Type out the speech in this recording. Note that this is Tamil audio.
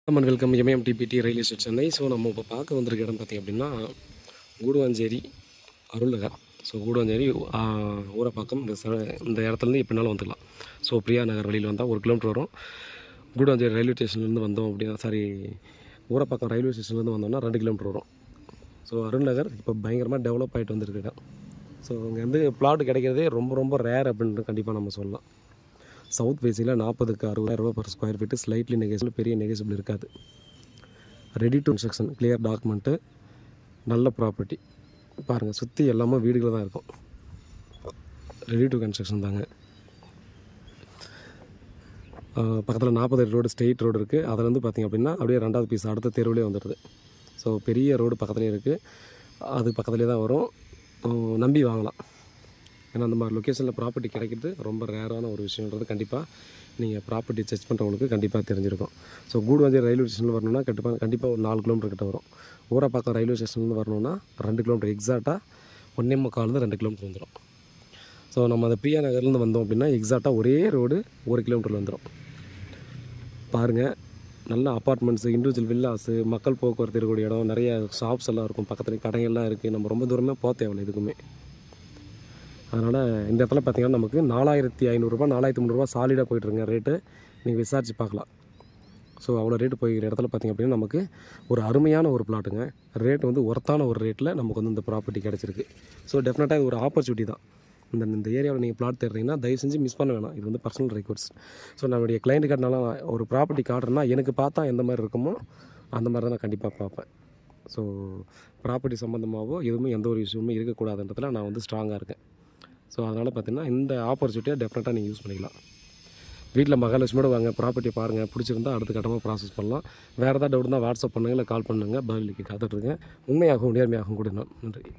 அண்ட் வெல்கம் எம்எம்டிபிடி ரயில்வே ஸ்டேஷன் சென்னை. ஸோ நம்ம இப்போ பார்க்க வந்திருக்க இடம் பார்த்திங்க அப்படின்னா கூடுவாஞ்சேரி அருள்நகர். ஸோ கூடுவாஞ்சேரி ஊரப்பாக்கம் இந்த இடத்துலேருந்து எப்படினாலும் வந்துக்கலாம். ஸோ பிரியா நகர் வழியில் வந்தால் 1 கிலோமீட்டர் வரும். கூடுவாஞ்சேரி ரயில்வே ஸ்டேஷன்லேருந்து வந்தோம் அப்படின்னா ஊரப்பாக்கம் ரயில்வே ஸ்டேஷன்லேருந்து வந்தோம்னா 2 கிலோமீட்டர் வரும். ஸோ அருள்நகர் இப்போ பயங்கரமாக டெவலப் ஆகிட்டு வந்திருக்கு இடம். ஸோ இங்கே வந்து பிளாட் கிடைக்கிறதே ரொம்ப ரொம்ப ரேர் அப்படின்ட்டு கண்டிப்பாக நம்ம சொல்லலாம். சவுத் ஃபேஸில் 40க்கு 60,000 ரூபா பர் ஸ்கொயர் ஃபீட்டு, ஸ்லைட்லி நெகேஷியபிள், பெரிய நெகேஷியபிள் இருக்காது. Ready to construction, clear document, நல்ல ப்ராப்பர்ட்டி. பாருங்கள், சுற்றி எல்லாமே வீடுகள் தான் இருக்கும். ரெடி டு கன்ஸ்ட்ரக்ஷன் தாங்க. பக்கத்தில் 40 ரோடு ஸ்ட்ரெயிட் ரோடு இருக்குது. அதில் வந்து பார்த்திங்க அப்படின்னா அப்படியே 2வது பீஸ் அடுத்த தெருவிலே வந்துடுது. ஸோ பெரிய ரோடு பக்கத்துலேயே இருக்குது. அது பக்கத்துலேயே தான் வரும். நம்பி வாங்கலாம். ஏன்னா அந்த மாதிரி லொக்கேஷனில் ப்ராப்பர்ட்டி கிடைக்கிறது ரொம்ப ரேரான ஒரு விஷயன்றது கண்டிப்பாக நீங்கள் ப்ராப்பர்ட்டி சர்ச் பண்ணுறவங்களுக்கு கண்டிப்பாக தெரிஞ்சிருக்கும். ஸோ கூடுவாஞ்சேரி ரயில்வே ஸ்டேஷனில் வரணுன்னா கண்டிப்பாக ஒரு 4 கிலோமீட்டர் கிட்ட வரும். ஊரப்பாக்கம் ரயில்வே ஸ்டேஷன்லேருந்து வரணுன்னா 2 கிலோமீட்டர், எக்ஸாக்டாக 1.25 2 கிலோமீட்டர் வந்துடும். ஸோ நம்ம அந்த பிரியா நகர்லேருந்து வந்தோம் அப்படின்னா எக்ஸாக்டாக ஒரே ரோடு 1 கிலோமீட்டரில் வந்துடும். பாருங்கள், நல்ல அப்பார்ட்மெண்ட்ஸு, இண்டிவிஜுவல் வில்லாஸு, மக்கள் போக்குவரத்து இருக்கக்கூடிய இடம், நிறைய ஷாப்ஸ் எல்லாம் இருக்கும், பக்கத்துலேயே கடைகள்லாம் இருக்குது. நம்ம ரொம்ப தூரமே போக தேவையில்லை இதுக்குமே. அதனால் இந்த இடத்துல பார்த்திங்கன்னா நமக்கு 4,500 ரூபா 4,300 ரூபா சாலிடாக போய்ட்டுருங்க ரேட்டு. நீங்கள் விசாரித்து பார்க்கலாம். ஸோ அவ்வளோ ரேட்டு போய்கிற இடத்துல பார்த்திங்க அப்படின்னா நமக்கு ஒரு அருமையான ஒரு பிளாட்டுங்க. ரேட்டு வந்து ஒர்த்தான ஒரு ரேட்டில் நமக்கு வந்து இந்த ப்ராப்பர்ட்டி கிடச்சிருக்கு. ஸோ டெஃபினட்டாக இது ஒரு ஆப்பர்ச்சுனிட்டி தான். இந்த ஏரியாவில் நீங்கள் பிளாட் தேடுறீங்கன்னா தயவு செஞ்சு மிஸ் பண்ண வேணாம். இது வந்து பர்சனல் ரெக்வஸ்ட். ஸோ நம்மளுடைய கிளைண்ட் காட்டினாலும் ஒரு ப்ராப்பர்ட்டி காட்டுறேன்னா எனக்கு பார்த்தா எந்த மாதிரி இருக்குமோ அந்த மாதிரி தான் நான் கண்டிப்பாக பார்ப்பேன். ஸோ ப்ராப்பர்ட்டி சம்மந்தமாகவோ எதுவுமே எந்த ஒரு விஷயமுமே இருக்கக்கூடாதுன்றதுல நான் வந்து ஸ்ட்ராங்காக இருக்கேன். ஸோ அதனால் பார்த்திங்கன்னா இந்த ஆப்பர்ச்சுனிட்டியை டெஃபினட்டாக நீங்கள் யூஸ் பண்ணிக்கலாம். வீட்டில் மகாலட்சுமியோட வாங்க, ப்ராப்பர்ட்டியை பாருங்கள், பிடிச்சிருந்தால் அடுத்த கட்டமாக ப்ராசஸ் பண்ணலாம். வேறு ஏதாவது டவுட் இருந்தால் வாட்ஸ்அப் பண்ணுங்கள், இல்லை கால் பண்ணுங்கள், பதிலுக்கு காத்துட்ருக்கேன். உண்மையாகவும் நேர்மையாகவும் கூட. நன்றி.